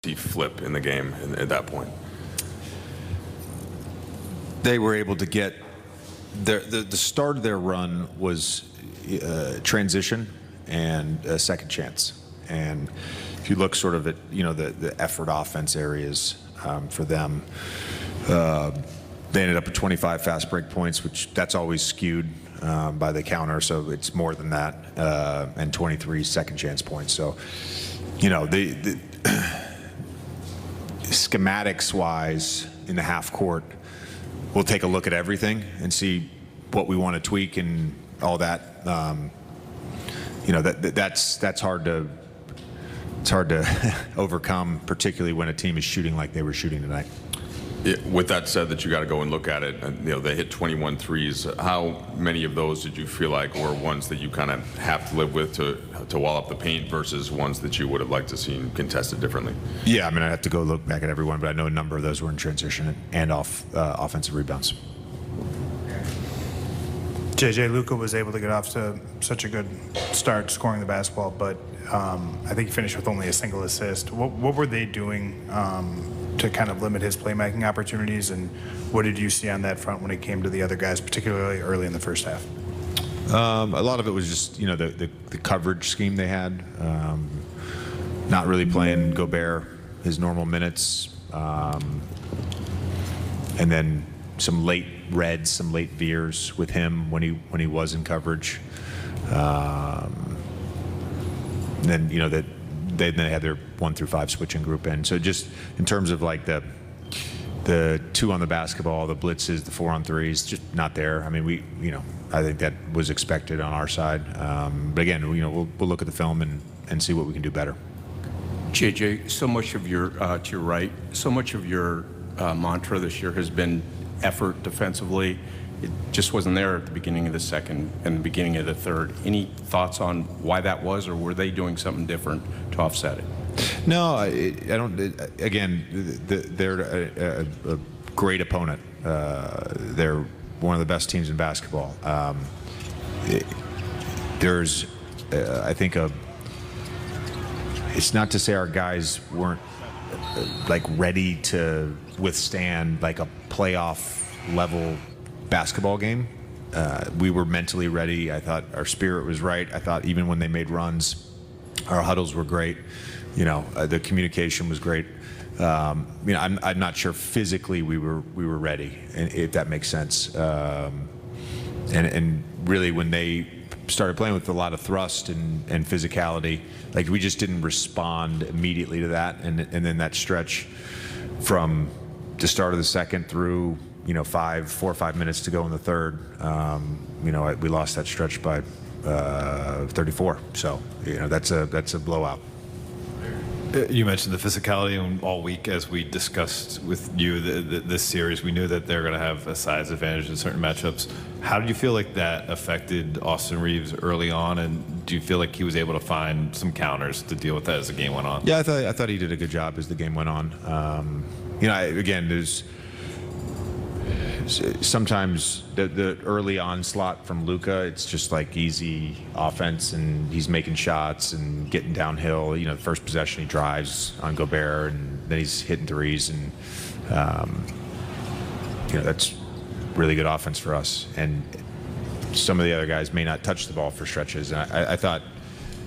see flip in the game at that point? They were able to get the start of their run was transition and a second chance. And if you look sort of at the effort offense areas for them, they ended up with 25 fast break points, which that's always skewed by the counter, so it's more than that, and 23 second chance points. So, the schematics wise in the half court, we'll take a look at everything and see what we want to tweak and all that. That's hard to overcome, particularly when a team is shooting like they were shooting tonight. With that said, that you got to go and look at it, they hit 21 threes. How many of those did you feel like were ones that you kind of have to live with to wall up the paint versus ones that you would have liked to see contested differently? Yeah, I mean, I'd have to go look back at every one, but I know a number of those were in transition and off offensive rebounds. JJ, Luka was able to get off to such a good start scoring the basketball, but I think he finished with only a single assist. What were they doing to kind of limit his playmaking opportunities, and what did you see on that front when it came to the other guys, particularly early in the first half? A lot of it was just the coverage scheme they had, not really playing Gobert his normal minutes, and then some late reds, some late veers with him when he was in coverage. Then they had their 1 through 5 switching group in. So just in terms of like the 2 on the basketball, the blitzes, the 4 on 3s, just not there. I mean, I think that was expected on our side. But again, we'll look at the film and see what we can do better. JJ, so much of your to your right, so much of your mantra this year has been effort defensively. It just wasn't there at the beginning of the second and the beginning of the third. Any thoughts on why that was, or were they doing something different to offset it? No, I don't. Again, they're a great opponent. They're one of the best teams in basketball. There's, I think, it's not to say our guys weren't like ready to withstand like a playoff level basketball game. We were mentally ready. I thought our spirit was right. I thought even when they made runs, our huddles were great. The communication was great. I'm not sure physically we were ready, if that makes sense. And really, when they started playing with a lot of thrust and physicality, like we just didn't respond immediately to that. And then that stretch from the start of the second through 4 or 5 minutes to go in the third, we lost that stretch by 34. So that's a blowout. You mentioned the physicality all week as we discussed with you this series. We knew that they're going to have a size advantage in certain matchups. How did you feel like that affected Austin Reeves early on, and do you feel like he was able to find some counters to deal with that as the game went on? Yeah, I thought he did a good job as the game went on. Again, there's sometimes the early onslaught from Luka, it's just like easy offense, and he's making shots and getting downhill. The first possession he drives on Gobert, and then he's hitting threes, and that's really good offense for us. And some of the other guys may not touch the ball for stretches. And I thought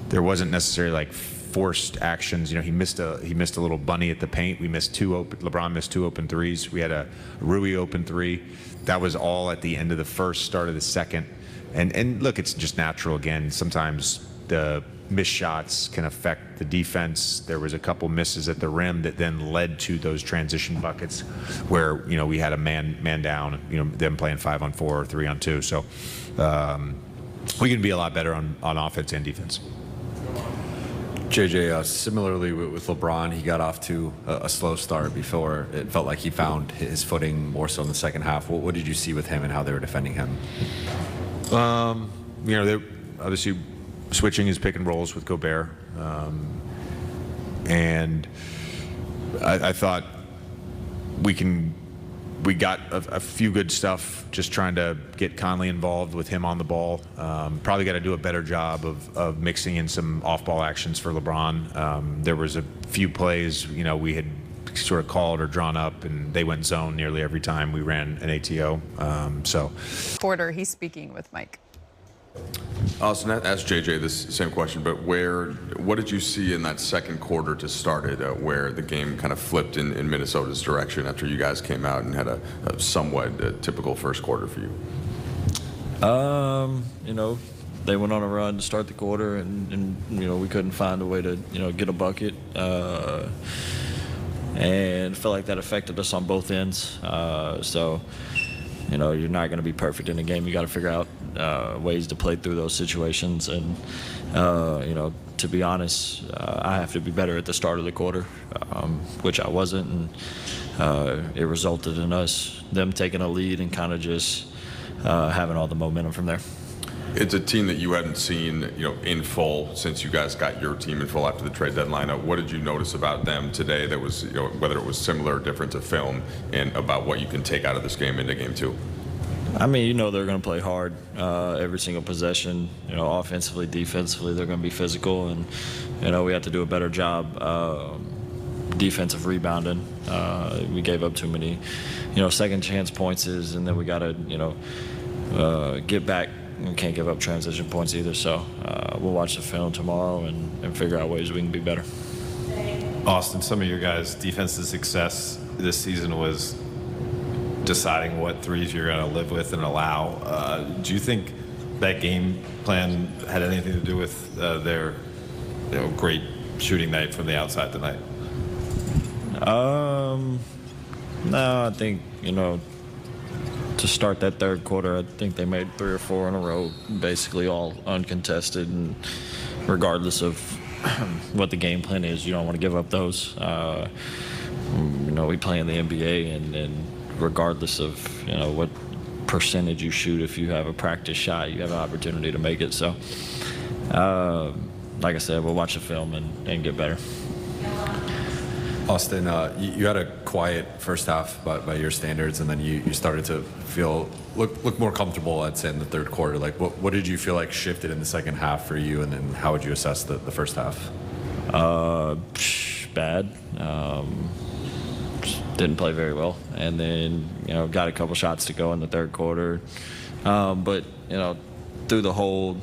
there wasn't necessarily like forced actions. He missed a little bunny at the paint. We missed LeBron missed 2 open threes. We had a Rui open 3. That was all at the end of the first, start of the second. And look, it's just natural again. Sometimes the missed shots can affect the defense. There was a couple misses at the rim that then led to those transition buckets where we had a man down. Them playing 5-on-4 or 3-on-2. So we can be a lot better on offense and defense. JJ, similarly with LeBron, he got off to a slow start before it felt like he found his footing more so in the second half. What did you see with him and how they were defending him? They're obviously switching his pick and rolls with Gobert. And I thought we can we got a few good stuff, just trying to get Conley involved with him on the ball. Probably got to do a better job of mixing in some off-ball actions for LeBron. There was a few plays, we had sort of called or drawn up, and they went zone nearly every time we ran an ATO. Quarter, he's speaking with Mike. Austin, ask JJ this same question, but what did you see in that second quarter to start it, where the game kind of flipped in Minnesota's direction after you guys came out and had a somewhat typical first quarter for you? They went on a run to start the quarter, and we couldn't find a way to get a bucket, and felt like that affected us on both ends. You're not going to be perfect in a game. You got to figure out ways to play through those situations. And, to be honest, I have to be better at the start of the quarter, which I wasn't. And it resulted in them taking a lead and kind of just having all the momentum from there. It's a team that you hadn't seen, in full since you guys got your team in full after the trade deadline. What did you notice about them today that was, whether it was similar or different to film, and about what you can take out of this game into game two? I mean, they're going to play hard every single possession. Offensively, defensively, they're going to be physical, and we have to do a better job defensive rebounding. We gave up too many, second chance points, and then we got to, get back. We can't give up transition points either. So we'll watch the film tomorrow and figure out ways we can be better. Austin, some of your guys' defensive success this season was deciding what threes you're going to live with and allow. Do you think that game plan had anything to do with their great shooting night from the outside tonight? No, I think, to start that third quarter, I think they made 3 or 4 in a row, basically all uncontested, and regardless of what the game plan is, you don't want to give up those. We play in the NBA, and regardless of what percentage you shoot, if you have a practice shot, you have an opportunity to make it. So, like I said, we'll watch the film and get better. Austin, you had a quiet first half by your standards, and then you started to look more comfortable, I'd say, in the third quarter. Like, what did you feel like shifted in the second half for you, and then how would you assess the first half? Bad. Didn't play very well, and then got a couple shots to go in the third quarter, but through the whole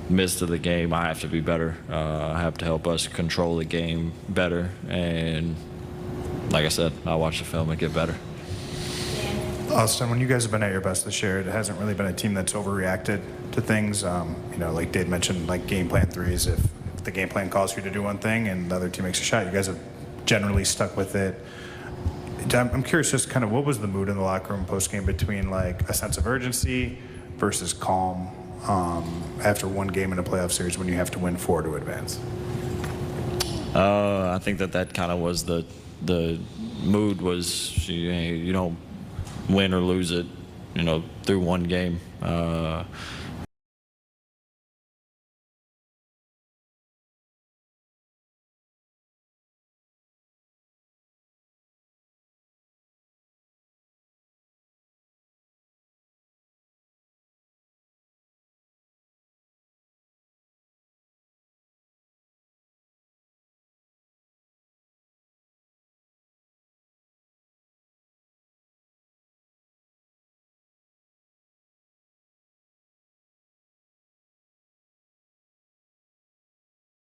midst of the game, I have to be better. I have to help us control the game better, and like I said, I'll watch the film and get better. Austin, when you guys have been at your best this year, it hasn't really been a team that's overreacted to things. Like Dave mentioned, like game plan threes. If the game plan calls for you to do one thing and the other team makes a shot, you guys have generally stuck with it. I'm curious, just kind of what was the mood in the locker room post-game between like a sense of urgency versus calm after one game in a playoff series when you have to win 4 to advance? I think that kind of was the mood was you don't win or lose it, through one game.